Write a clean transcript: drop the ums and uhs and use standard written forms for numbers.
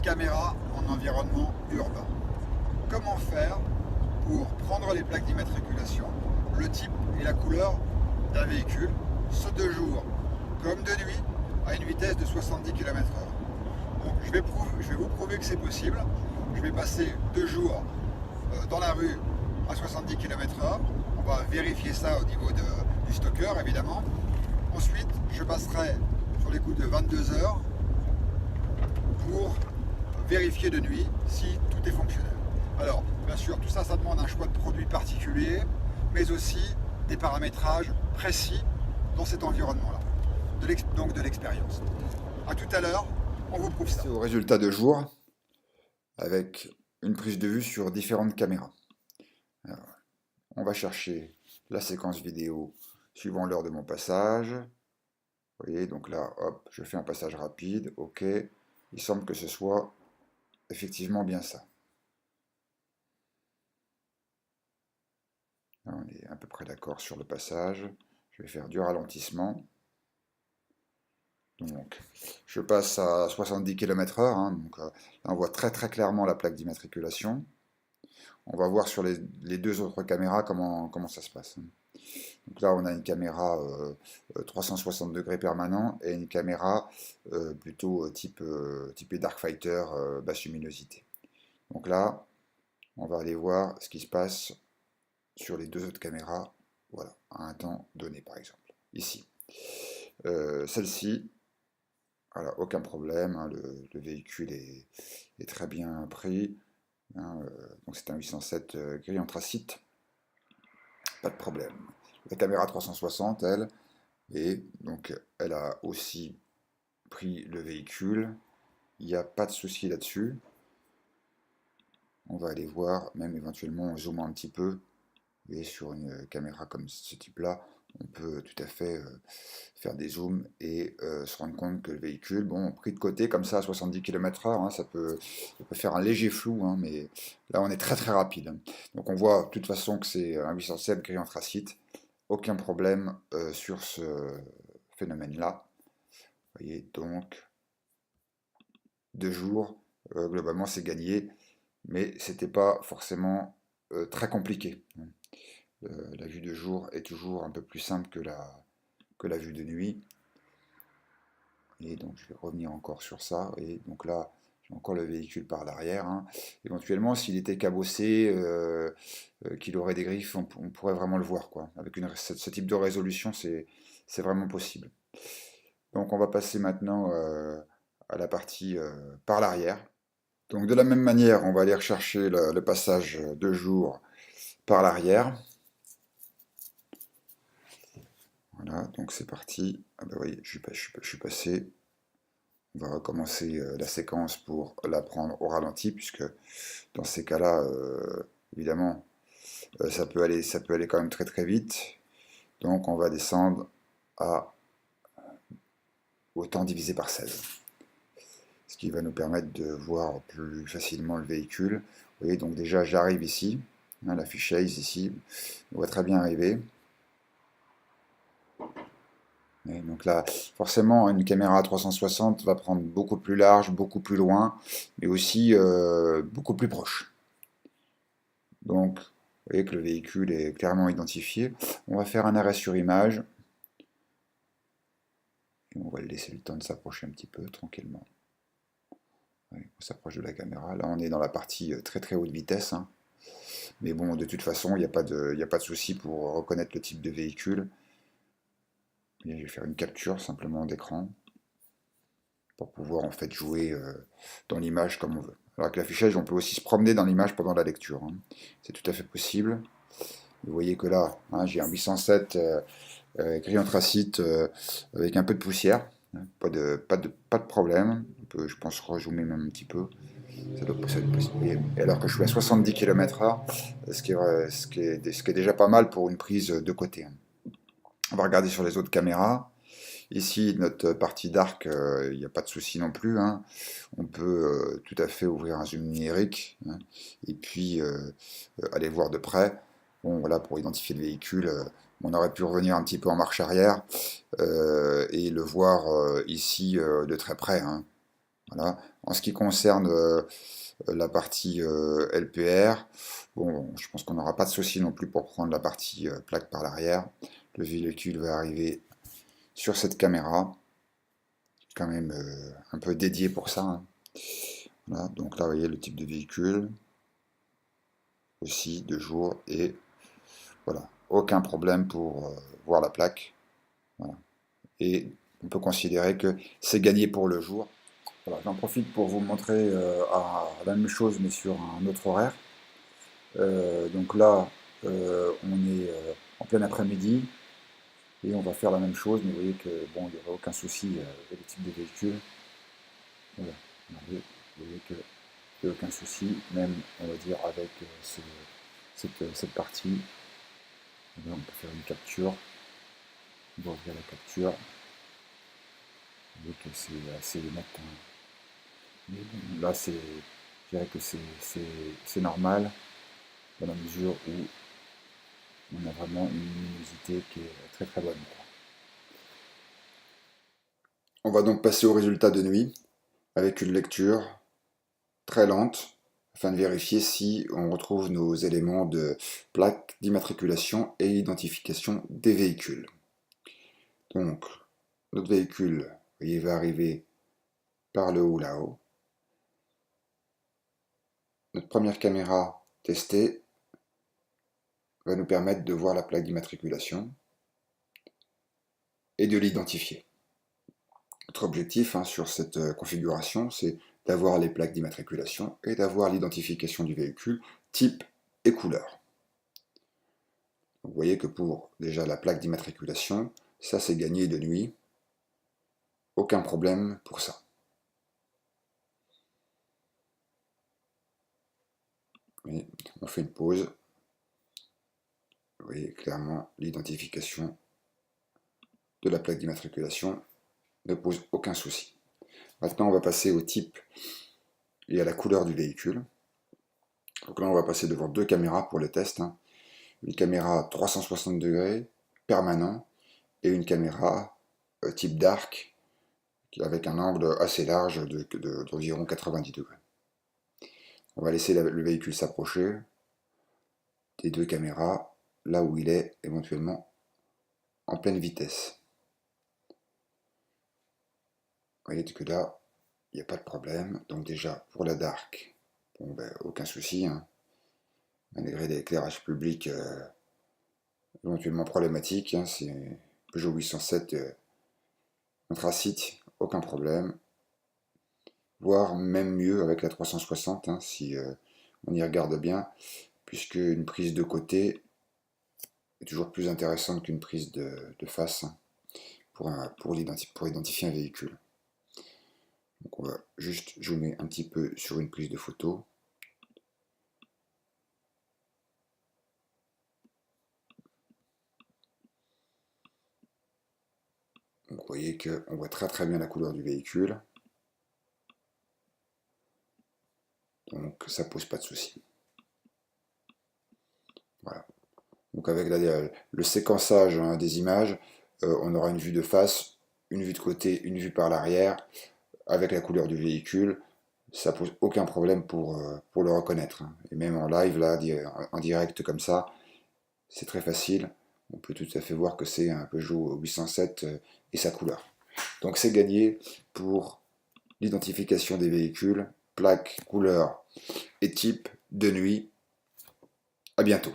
caméra en environnement urbain. Comment faire pour prendre les plaques d'immatriculation, le type et la couleur d'un véhicule, ce de jour comme de nuit, à une vitesse de 70 km/h. Donc je vais vous prouver que c'est possible. Je vais passer 2 jours dans la rue à 70 km/h. On va vérifier ça au niveau du stocker évidemment. Ensuite, je passerai sur les coups de 22 heures pour vérifier de nuit si tout est fonctionnel. Alors, bien sûr, tout ça, ça demande un choix de produit particulier, mais aussi des paramétrages précis dans cet environnement-là. Donc de l'expérience. A tout à l'heure, on vous prouve ça. C'est au résultat de jour avec une prise de vue sur différentes caméras. Alors, on va chercher la séquence vidéo suivant l'heure de mon passage. Vous voyez, donc là, hop, je fais un passage rapide, ok. Il semble que ce soit effectivement bien ça. Là, on est à peu près d'accord sur le passage. Je vais faire du ralentissement. Donc, je passe à 70 km/h. Donc, là, on voit très clairement la plaque d'immatriculation. On va voir sur les deux autres caméras comment ça se passe. Donc là, on a une caméra 360 degrés permanent et une caméra plutôt typée Darkfighter, basse luminosité. Donc là, on va aller voir ce qui se passe sur les deux autres caméras, voilà, à un temps donné par exemple. Ici, celle-ci, voilà, aucun problème, le véhicule est très bien pris. Donc c'est un 807 gris anthracite, pas de problème. La caméra 360, elle, et donc elle a aussi pris le véhicule, il n'y a pas de souci là-dessus. On va aller voir, même éventuellement en zoomant un petit peu, et sur une caméra comme ce type-là, on peut tout à fait faire des zooms et se rendre compte que le véhicule, bon, pris de côté comme ça à 70 km/h, ça peut faire un léger flou, mais là on est très rapide. Donc on voit de toute façon que c'est un 807 gris anthracite, aucun problème sur ce phénomène-là. Vous voyez, donc 2 jours, globalement c'est gagné, mais c'était pas forcément très compliqué. La vue de jour est toujours un peu plus simple que la vue de nuit. Et donc je vais revenir encore sur ça. Et donc là, j'ai encore le véhicule par l'arrière. Éventuellement, s'il était cabossé, qu'il aurait des griffes, on pourrait vraiment le voir, quoi. Avec ce type de résolution, c'est vraiment possible. Donc on va passer maintenant à la partie par l'arrière. Donc de la même manière, on va aller rechercher le passage de jour par l'arrière. Voilà, donc c'est parti. Ah bah oui, je suis passé. On va recommencer la séquence pour la prendre au ralenti, puisque dans ces cas-là, évidemment, ça peut aller quand même très vite. Donc on va descendre au temps divisé par 16. Ce qui va nous permettre de voir plus facilement le véhicule. Vous voyez, donc déjà j'arrive ici, la fiche Ace ici, on va très bien arriver. Et donc là, forcément, une caméra à 360 va prendre beaucoup plus large, beaucoup plus loin, mais aussi beaucoup plus proche. Donc, vous voyez que le véhicule est clairement identifié. On va faire un arrêt sur image. Et on va le laisser le temps de s'approcher un petit peu, tranquillement. On s'approche de la caméra. Là, on est dans la partie très haute vitesse. Mais bon, de toute façon, il n'y a pas de souci pour reconnaître le type de véhicule. Et je vais faire une capture simplement d'écran pour pouvoir en fait jouer dans l'image comme on veut. Alors avec l'affichage, on peut aussi se promener dans l'image pendant la lecture. C'est tout à fait possible. Vous voyez que là, j'ai un 807 gris anthracite avec un peu de poussière. Pas de problème. On peut, je pense, rejouer même un petit peu. Ça doit être possible. Et alors que je suis à 70 km/h, ce qui est déjà pas mal pour une prise de côté. On va regarder sur les autres caméras. Ici, notre partie dark, il n'y a pas de souci non plus. On peut tout à fait ouvrir un zoom numérique et puis aller voir de près. Bon, voilà, pour identifier le véhicule, on aurait pu revenir un petit peu en marche arrière et le voir ici de très près. Voilà. En ce qui concerne la partie LPR, bon, je pense qu'on n'aura pas de souci non plus pour prendre la partie plaque par l'arrière. Le véhicule va arriver sur cette caméra, quand même un peu dédié pour ça, hein. Voilà, donc là, vous voyez le type de véhicule, aussi de jour, et voilà, aucun problème pour voir la plaque. Voilà. Et on peut considérer que c'est gagné pour le jour. Voilà, j'en profite pour vous montrer la même chose, mais sur un autre horaire. Donc là, on est en plein après-midi, et on va faire la même chose, mais vous voyez que bon, il n'y aura aucun souci avec le type de véhicule. Voilà. Vous voyez que il n'y a aucun souci, même on va dire avec cette partie. Là, on peut faire une capture, on va ouvrir la capture. Vous voyez que c'est assez net, hein. Mais bon, là, je dirais que c'est normal, dans la mesure où on a vraiment une luminosité qui est très très bonne. On va donc passer au résultat de nuit, avec une lecture très lente, afin de vérifier si on retrouve nos éléments de plaque d'immatriculation et identification des véhicules. Donc, notre véhicule, vous voyez, va arriver par le haut là-haut. Notre première caméra testée va nous permettre de voir la plaque d'immatriculation et de l'identifier. Notre objectif sur cette configuration, c'est d'avoir les plaques d'immatriculation et d'avoir l'identification du véhicule, type et couleur. Vous voyez que pour déjà la plaque d'immatriculation, ça c'est gagné de nuit, aucun problème pour ça. Et on fait une pause. Vous voyez clairement l'identification de la plaque d'immatriculation ne pose aucun souci. Maintenant on va passer au type et à la couleur du véhicule. Donc là on va passer devant deux caméras pour le test, hein. Une caméra 360 degrés permanent et une caméra type dark avec un angle assez large d'environ 90 degrés. On va laisser le véhicule s'approcher des deux caméras là où il est éventuellement en pleine vitesse. Vous voyez que là, il n'y a pas de problème. Donc déjà, pour la dark, bon, ben, aucun souci, hein. Malgré l'éclairage public éventuellement problématique, hein, c'est Peugeot 807 anthracite, aucun problème. Voire même mieux avec la 360, hein, si on y regarde bien, puisque une prise de côté est toujours plus intéressante qu'une prise de face, hein, pour identifier un véhicule. Donc on va juste zoomer un petit peu sur une prise de photo. Donc vous voyez qu'on voit très très bien la couleur du véhicule. Donc ça pose pas de souci. Voilà. Donc avec le séquençage des images, on aura une vue de face, une vue de côté, une vue par l'arrière, avec la couleur du véhicule. Ça pose aucun problème pour le reconnaître, hein. Et même en live, là, en direct comme ça, c'est très facile. On peut tout à fait voir que c'est un Peugeot 807 et sa couleur. Donc c'est gagné pour l'identification des véhicules, plaque, couleur et type de nuit. À bientôt.